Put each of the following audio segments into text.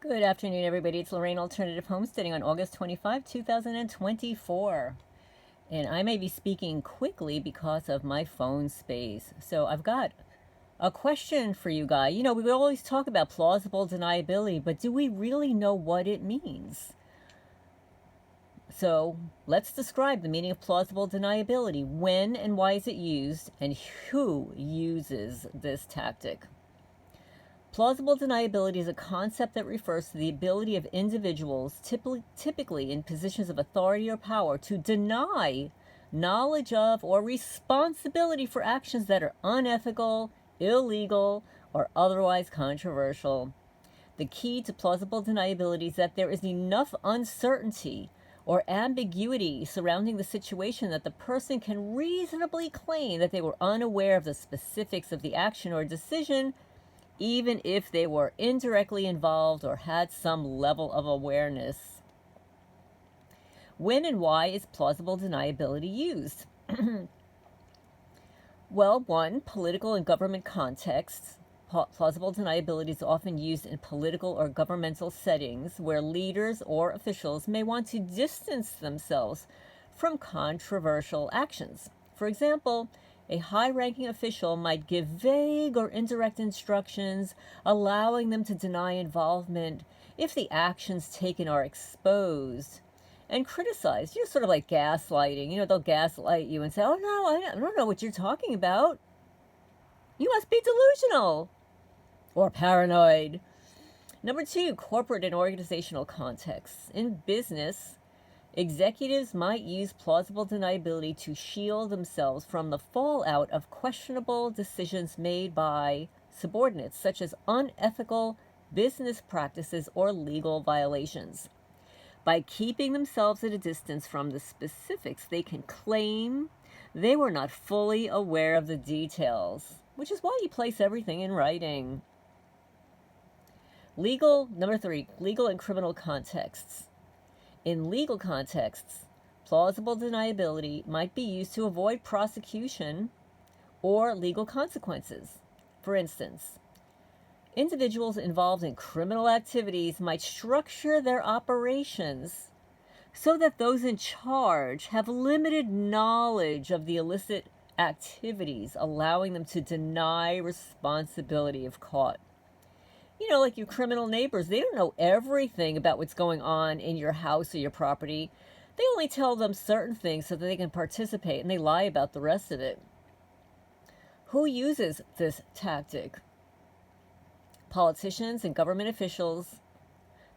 Good afternoon, everybody. It's Lorraine Alternative Homesteading on August 25, 2024. And I may be speaking quickly because of my phone space. So I've got a question for you guys. We always talk about plausible deniability, but do we really know what it means? So let's describe the meaning of plausible deniability. When and why is it used, and who uses this tactic? Plausible deniability is a concept that refers to the ability of individuals, typically in positions of authority or power, to deny knowledge of or responsibility for actions that are unethical, illegal, or otherwise controversial. The key to plausible deniability is that there is enough uncertainty or ambiguity surrounding the situation that the person can reasonably claim that they were unaware of the specifics of the action or decision, even if they were indirectly involved or had some level of awareness. When and why is plausible deniability used? Well, one, political and government contexts. Plausible deniability is often used in political or governmental settings where leaders or officials may want to distance themselves from controversial actions. For example, a high-ranking official might give vague or indirect instructions, allowing them to deny involvement if the actions taken are exposed and criticized. Sort of like gaslighting. They'll gaslight you and say, oh no, I don't know what you're talking about. You must be delusional or paranoid. Number two, corporate and organizational contexts. In business, executives might use plausible deniability to shield themselves from the fallout of questionable decisions made by subordinates, such as unethical business practices or legal violations. By keeping themselves at a distance from the specifics, they can claim they were not fully aware of the details, which is why you place everything in writing. Number three, legal and criminal contexts. In legal contexts, plausible deniability might be used to avoid prosecution or legal consequences. For instance, individuals involved in criminal activities might structure their operations so that those in charge have limited knowledge of the illicit activities, allowing them to deny responsibility if caught. Like your criminal neighbors, they don't know everything about what's going on in your house or your property. They only tell them certain things so that they can participate, and they lie about the rest of it. Who uses this tactic? Politicians and government officials.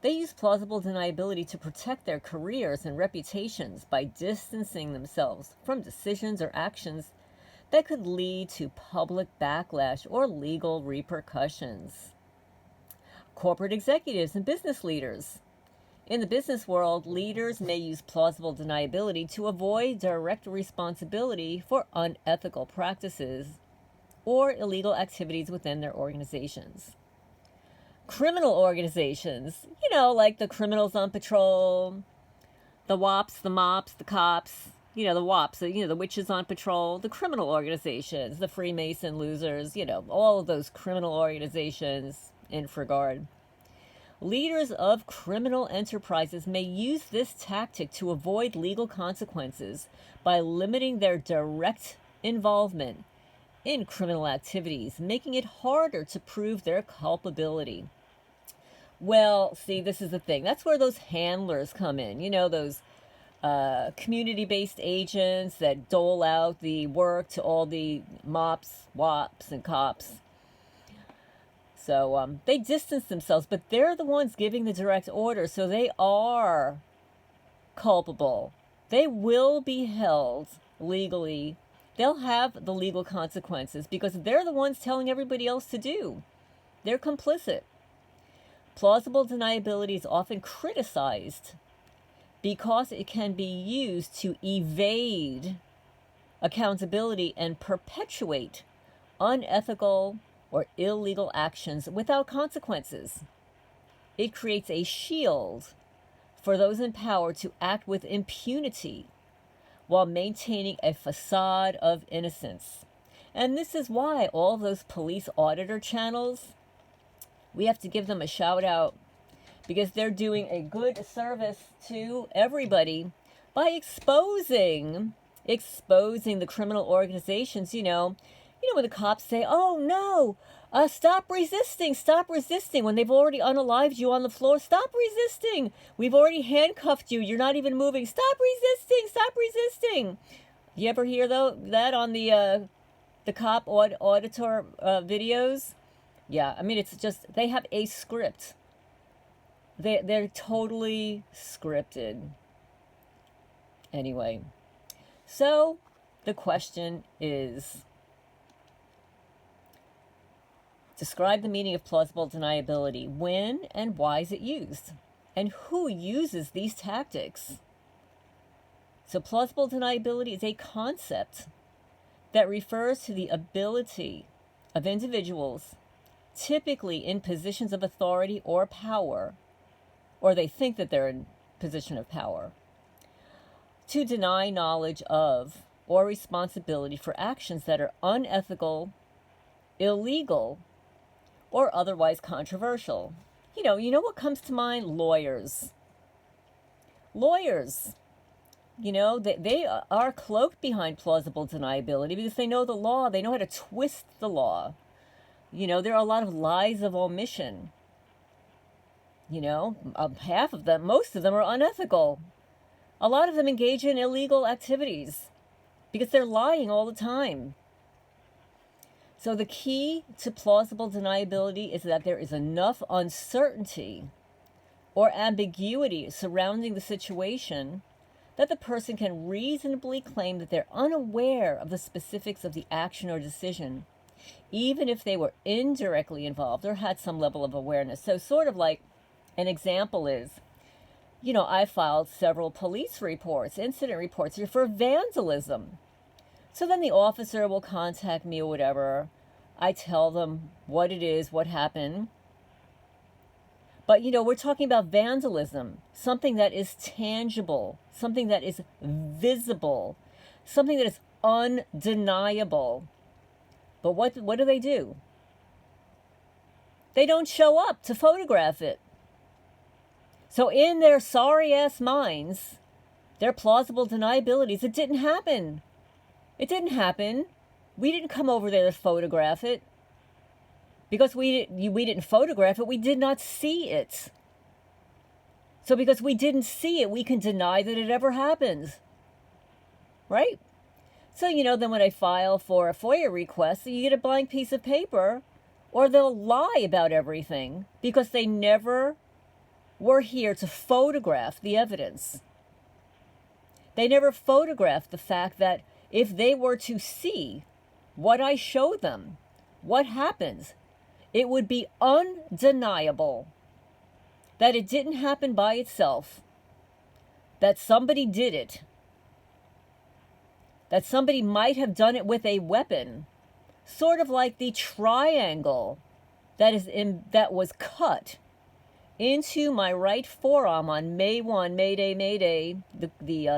They use plausible deniability to protect their careers and reputations by distancing themselves from decisions or actions that could lead to public backlash or legal repercussions. Corporate executives and business leaders. In the business world, leaders may use plausible deniability to avoid direct responsibility for unethical practices or illegal activities within their organizations. Criminal organizations, like the criminals on patrol, the WAPs, the MOPs, the cops, the WAPs, the witches on patrol, the criminal organizations, the Freemason losers, all of those criminal organizations in regard. Leaders of criminal enterprises may use this tactic to avoid legal consequences by limiting their direct involvement in criminal activities, making it harder to prove their culpability. Well, see, this is the thing. That's where those handlers come in. Those community-based agents that dole out the work to all the MOPs, WAPs, and cops. So they distance themselves, but they're the ones giving the direct order, so they are culpable. They will be held legally. They'll have the legal consequences because they're the ones telling everybody else to do. They're complicit. Plausible deniability is often criticized because it can be used to evade accountability and perpetuate unethical or illegal actions without consequences. It creates a shield for those in power to act with impunity while maintaining a facade of innocence. And this is why all those police auditor channels, we have to give them a shout out because they're doing a good service to everybody by exposing the criminal organizations. When the cops say, "Oh no, stop resisting, when they've already unalived you on the floor. Stop resisting. We've already handcuffed you. You're not even moving. Stop resisting, stop resisting." You ever hear that on the cop auditor videos? Yeah, I mean, it's just, they have a script. They're totally scripted. Anyway, so the question is, describe the meaning of plausible deniability. When and why is it used? And who uses these tactics? So plausible deniability is a concept that refers to the ability of individuals, typically in positions of authority or power, or they think that they're in position of power, to deny knowledge of or responsibility for actions that are unethical, illegal, or otherwise controversial. You know what comes to mind? Lawyers. They are cloaked behind plausible deniability because they know the law. They know how to twist the law. There are a lot of lies of omission. Half of them, most of them are unethical. A lot of them engage in illegal activities because they're lying all the time. So the key to plausible deniability is that there is enough uncertainty or ambiguity surrounding the situation that the person can reasonably claim that they're unaware of the specifics of the action or decision, even if they were indirectly involved or had some level of awareness. So sort of like an example is, I filed several police reports, incident reports here for vandalism. So then the officer will contact me or whatever. I tell them what it is, what happened. But, we're talking about vandalism, something that is tangible, something that is visible, something that is undeniable. But what do? They don't show up to photograph it. So in their sorry-ass minds, their plausible deniabilities, it didn't happen. It didn't happen. We didn't come over there to photograph it. Because we didn't photograph it, we did not see it. So because we didn't see it, we can deny that it ever happened. Right? So, then when I file for a FOIA request, you get a blank piece of paper, or they'll lie about everything because they never were here to photograph the evidence. They never photographed the fact that if they were to see what I show them, what happens, it would be undeniable that it didn't happen by itself, that somebody did it, that somebody might have done it with a weapon, sort of like the triangle that was cut into my right forearm on May 1, May Day, the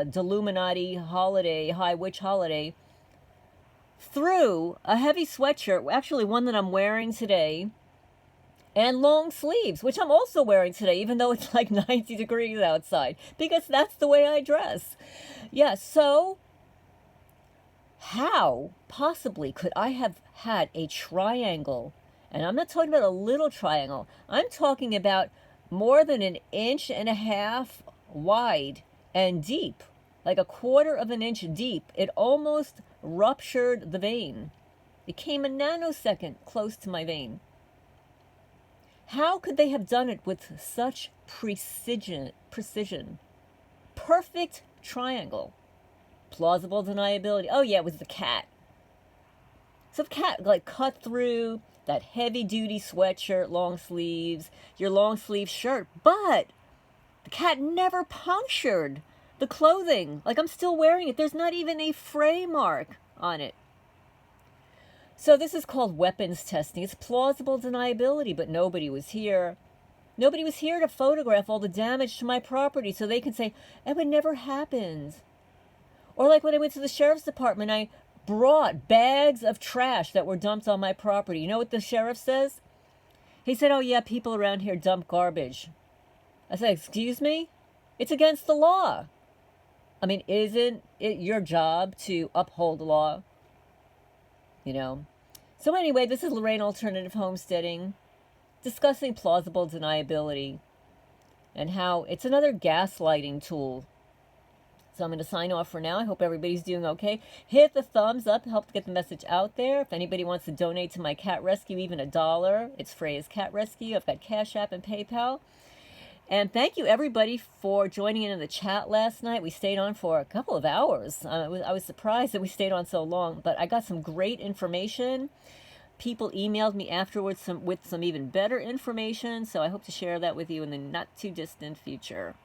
Deluminati holiday, High Witch holiday, through a heavy sweatshirt, actually one that I'm wearing today, and long sleeves, which I'm also wearing today, even though it's like 90 degrees outside, because that's the way I dress. Yeah, so how possibly could I have had a triangle? And I'm not talking about a little triangle. I'm talking about more than 1.5 inches wide and deep, like 1/4 inch deep. It almost ruptured the vein. It came a nanosecond close to my vein. How could they have done it with such precision? Perfect triangle. Plausible deniability. Oh yeah, it was the cat. So the cat cut through that heavy duty sweatshirt, long sleeves, your long sleeve shirt, but the cat never punctured the clothing. I'm still wearing it. There's not even a fray mark on it. So this is called weapons testing. It's plausible deniability, but nobody was here. Nobody was here to photograph all the damage to my property so they can say, it would never happened. Or when I went to the sheriff's department, I brought bags of trash that were dumped on my property. You know what the sheriff says? He said, oh yeah, people around here dump garbage. I said, excuse me? It's against the law. I mean, isn't it your job to uphold the law? You know? So anyway, this is Lorraine Alternative Homesteading, discussing plausible deniability and how it's another gaslighting tool. So I'm going to sign off for now. I hope everybody's doing okay. Hit the thumbs up, help get the message out there. If anybody wants to donate to my cat rescue, even $1, it's Freya's Cat Rescue. I've got Cash App and PayPal. And thank you, everybody, for joining in the chat last night. We stayed on for a couple of hours. I was surprised that we stayed on so long, but I got some great information. People emailed me afterwards with some even better information, so I hope to share that with you in the not-too-distant future.